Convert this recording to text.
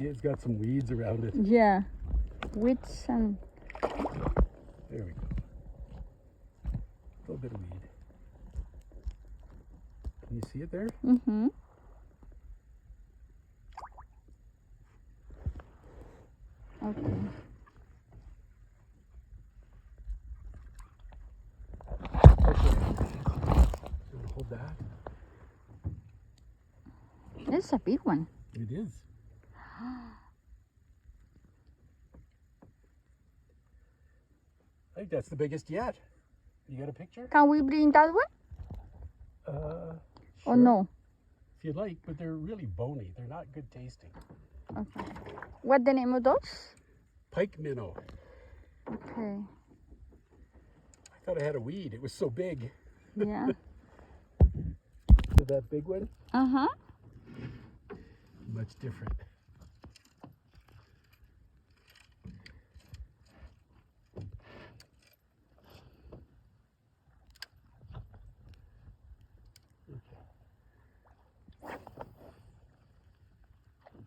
it's got some weeds around it. Yeah. Weeds and... There we go. A little bit of weed. Can you see it there? Mm-hmm. Okay. Hold that. It's a big one. It is. I think that's the biggest yet. You got a picture? Can we bring that one? Sure. Or no? If you like, but they're really bony. They're not good tasting. Okay. What the name of those? Pike minnow. Okay. I thought I had a weed. It was so big. Yeah. So that big one? Uh-huh. Much different.